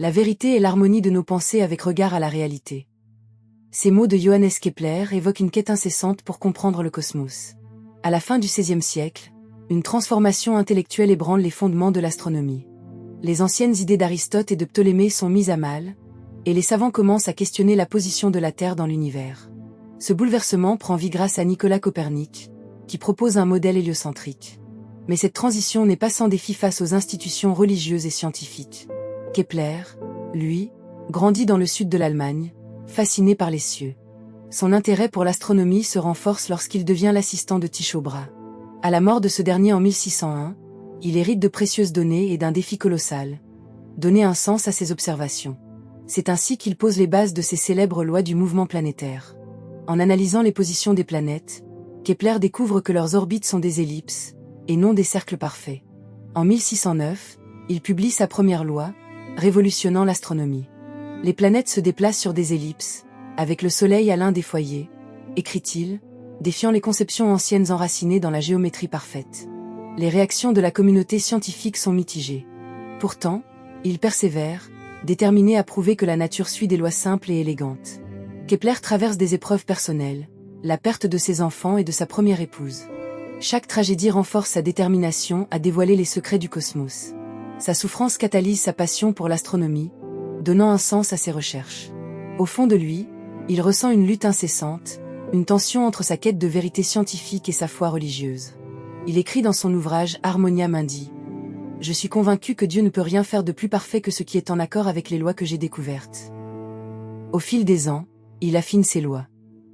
La vérité est l'harmonie de nos pensées avec regard à la réalité. Ces mots de Johannes Kepler évoquent une quête incessante pour comprendre le cosmos. À la fin du XVIe siècle, une transformation intellectuelle ébranle les fondements de l'astronomie. Les anciennes idées d'Aristote et de Ptolémée sont mises à mal, et les savants commencent à questionner la position de la Terre dans l'univers. Ce bouleversement prend vie grâce à Nicolas Copernic, qui propose un modèle héliocentrique. Mais cette transition n'est pas sans défi face aux institutions religieuses et scientifiques. Kepler, lui, grandit dans le sud de l'Allemagne, fasciné par les cieux. Son intérêt pour l'astronomie se renforce lorsqu'il devient l'assistant de Tycho Brahe. À la mort de ce dernier en 1601, il hérite de précieuses données et d'un défi colossal: donner un sens à ses observations. C'est ainsi qu'il pose les bases de ses célèbres lois du mouvement planétaire. En analysant les positions des planètes, Kepler découvre que leurs orbites sont des ellipses, et non des cercles parfaits. En 1609, il publie sa première loi, révolutionnant l'astronomie. Les planètes se déplacent sur des ellipses, avec le Soleil à l'un des foyers, écrit-il, défiant les conceptions anciennes enracinées dans la géométrie parfaite. Les réactions de la communauté scientifique sont mitigées. Pourtant, il persévère, déterminé à prouver que la nature suit des lois simples et élégantes. Kepler traverse des épreuves personnelles, la perte de ses enfants et de sa première épouse. Chaque tragédie renforce sa détermination à dévoiler les secrets du cosmos. Sa souffrance catalyse sa passion pour l'astronomie, donnant un sens à ses recherches. Au fond de lui, il ressent une lutte incessante, une tension entre sa quête de vérité scientifique et sa foi religieuse. Il écrit dans son ouvrage Harmonia Mundi: « Je suis convaincu que Dieu ne peut rien faire de plus parfait que ce qui est en accord avec les lois que j'ai découvertes. » Au fil des ans, il affine ses lois.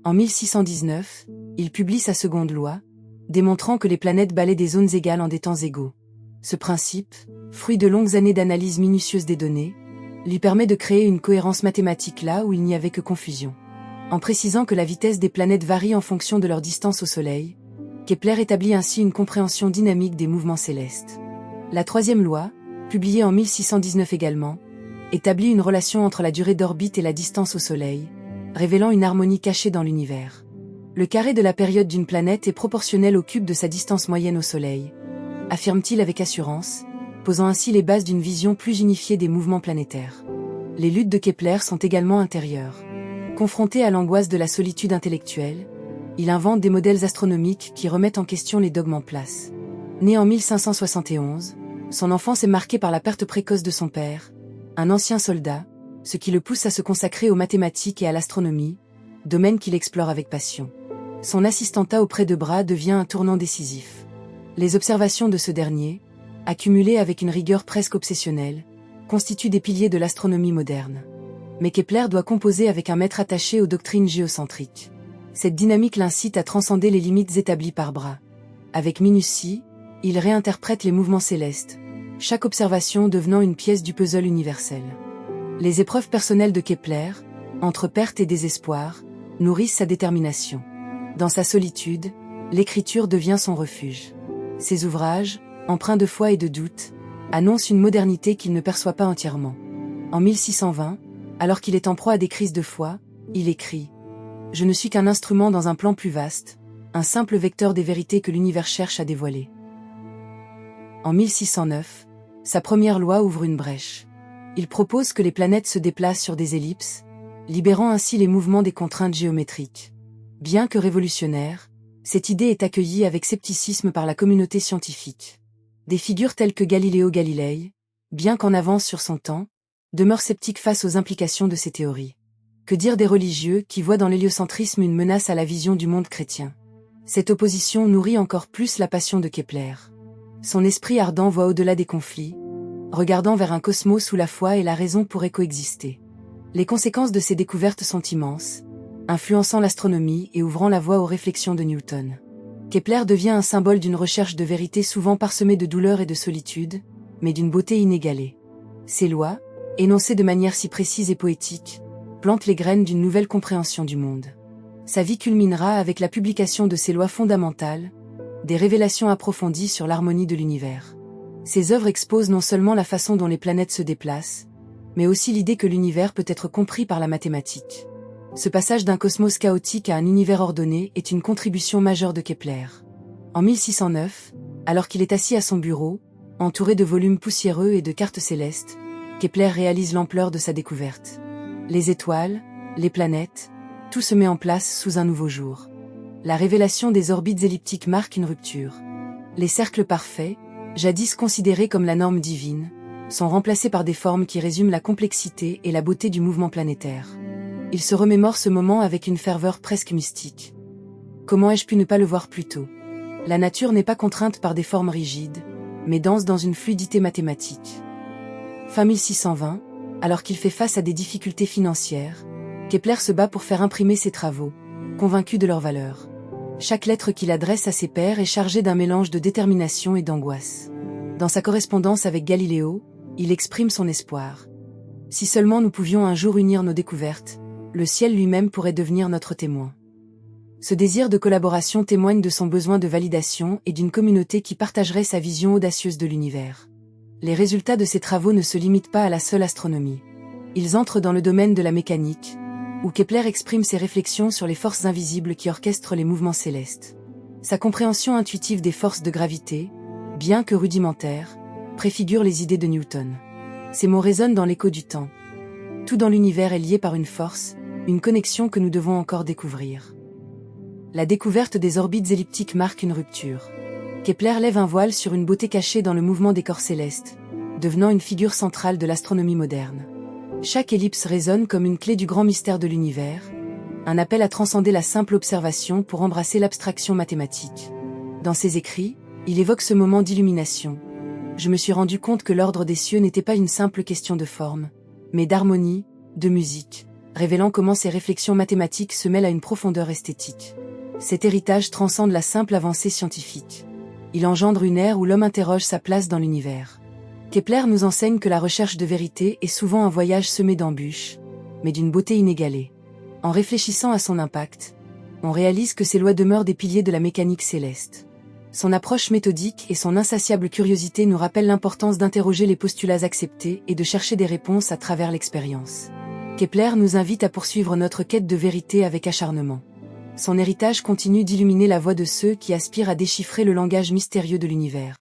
En 1619, il publie sa seconde loi, démontrant que les planètes balaient des zones égales en des temps égaux. Ce principe, fruit de longues années d'analyse minutieuse des données, lui permet de créer une cohérence mathématique là où il n'y avait que confusion. En précisant que la vitesse des planètes varie en fonction de leur distance au Soleil, Kepler établit ainsi une compréhension dynamique des mouvements célestes. La troisième loi, publiée en 1619 également, établit une relation entre la durée d'orbite et la distance au Soleil, révélant une harmonie cachée dans l'univers. Le carré de la période d'une planète est proportionnel au cube de sa distance moyenne au Soleil, affirme-t-il avec assurance, posant ainsi les bases d'une vision plus unifiée des mouvements planétaires. Les luttes de Kepler sont également intérieures. Confronté à l'angoisse de la solitude intellectuelle, il invente des modèles astronomiques qui remettent en question les dogmes en place. Né en 1571, son enfance est marquée par la perte précoce de son père, un ancien soldat, ce qui le pousse à se consacrer aux mathématiques et à l'astronomie, domaine qu'il explore avec passion. Son assistantat auprès de Brahe devient un tournant décisif. Les observations de ce dernier, accumulées avec une rigueur presque obsessionnelle, constituent des piliers de l'astronomie moderne. Mais Kepler doit composer avec un maître attaché aux doctrines géocentriques. Cette dynamique l'incite à transcender les limites établies par Brahe. Avec minutie, il réinterprète les mouvements célestes, chaque observation devenant une pièce du puzzle universel. Les épreuves personnelles de Kepler, entre perte et désespoir, nourrissent sa détermination. Dans sa solitude, l'écriture devient son refuge. Ses ouvrages, empreints de foi et de doute, annoncent une modernité qu'il ne perçoit pas entièrement. En 1620, alors qu'il est en proie à des crises de foi, il écrit « Je ne suis qu'un instrument dans un plan plus vaste, un simple vecteur des vérités que l'univers cherche à dévoiler. » En 1609, sa première loi ouvre une brèche. Il propose que les planètes se déplacent sur des ellipses, libérant ainsi les mouvements des contraintes géométriques. Bien que révolutionnaire, cette idée est accueillie avec scepticisme par la communauté scientifique. Des figures telles que Galiléo Galilei, bien qu'en avance sur son temps, demeurent sceptiques face aux implications de ces théories. Que dire des religieux qui voient dans l'héliocentrisme une menace à la vision du monde chrétien? Cette opposition nourrit encore plus la passion de Kepler. Son esprit ardent voit au-delà des conflits, regardant vers un cosmos où la foi et la raison pourraient coexister. Les conséquences de ces découvertes sont immenses, influençant l'astronomie et ouvrant la voie aux réflexions de Newton. Kepler devient un symbole d'une recherche de vérité souvent parsemée de douleur et de solitude, mais d'une beauté inégalée. Ses lois, énoncées de manière si précise et poétique, plantent les graines d'une nouvelle compréhension du monde. Sa vie culminera avec la publication de ses lois fondamentales, des révélations approfondies sur l'harmonie de l'univers. Ses œuvres exposent non seulement la façon dont les planètes se déplacent, mais aussi l'idée que l'univers peut être compris par la mathématique. Ce passage d'un cosmos chaotique à un univers ordonné est une contribution majeure de Kepler. En 1609, alors qu'il est assis à son bureau, entouré de volumes poussiéreux et de cartes célestes, Kepler réalise l'ampleur de sa découverte. Les étoiles, les planètes, tout se met en place sous un nouveau jour. La révélation des orbites elliptiques marque une rupture. Les cercles parfaits, jadis considérés comme la norme divine, sont remplacés par des formes qui résument la complexité et la beauté du mouvement planétaire. Il se remémore ce moment avec une ferveur presque mystique. Comment ai-je pu ne pas le voir plus tôt? La nature n'est pas contrainte par des formes rigides, mais danse dans une fluidité mathématique. Fin 1620, alors qu'il fait face à des difficultés financières, Kepler se bat pour faire imprimer ses travaux, convaincu de leur valeur. Chaque lettre qu'il adresse à ses pairs est chargée d'un mélange de détermination et d'angoisse. Dans sa correspondance avec Galiléo, il exprime son espoir. Si seulement nous pouvions un jour unir nos découvertes, le ciel lui-même pourrait devenir notre témoin. Ce désir de collaboration témoigne de son besoin de validation et d'une communauté qui partagerait sa vision audacieuse de l'univers. Les résultats de ses travaux ne se limitent pas à la seule astronomie. Ils entrent dans le domaine de la mécanique, où Kepler exprime ses réflexions sur les forces invisibles qui orchestrent les mouvements célestes. Sa compréhension intuitive des forces de gravité, bien que rudimentaire, préfigure les idées de Newton. Ces mots résonnent dans l'écho du temps. Tout dans l'univers est lié par une force, une connexion que nous devons encore découvrir. La découverte des orbites elliptiques marque une rupture. Kepler lève un voile sur une beauté cachée dans le mouvement des corps célestes, devenant une figure centrale de l'astronomie moderne. Chaque ellipse résonne comme une clé du grand mystère de l'univers, un appel à transcender la simple observation pour embrasser l'abstraction mathématique. Dans ses écrits, il évoque ce moment d'illumination. Je me suis rendu compte que l'ordre des cieux n'était pas une simple question de forme, mais d'harmonie, de musique, révélant comment ces réflexions mathématiques se mêlent à une profondeur esthétique. Cet héritage transcende la simple avancée scientifique. Il engendre une ère où l'homme interroge sa place dans l'univers. Kepler nous enseigne que la recherche de vérité est souvent un voyage semé d'embûches, mais d'une beauté inégalée. En réfléchissant à son impact, on réalise que ces lois demeurent des piliers de la mécanique céleste. Son approche méthodique et son insatiable curiosité nous rappellent l'importance d'interroger les postulats acceptés et de chercher des réponses à travers l'expérience. Kepler nous invite à poursuivre notre quête de vérité avec acharnement. Son héritage continue d'illuminer la voie de ceux qui aspirent à déchiffrer le langage mystérieux de l'univers.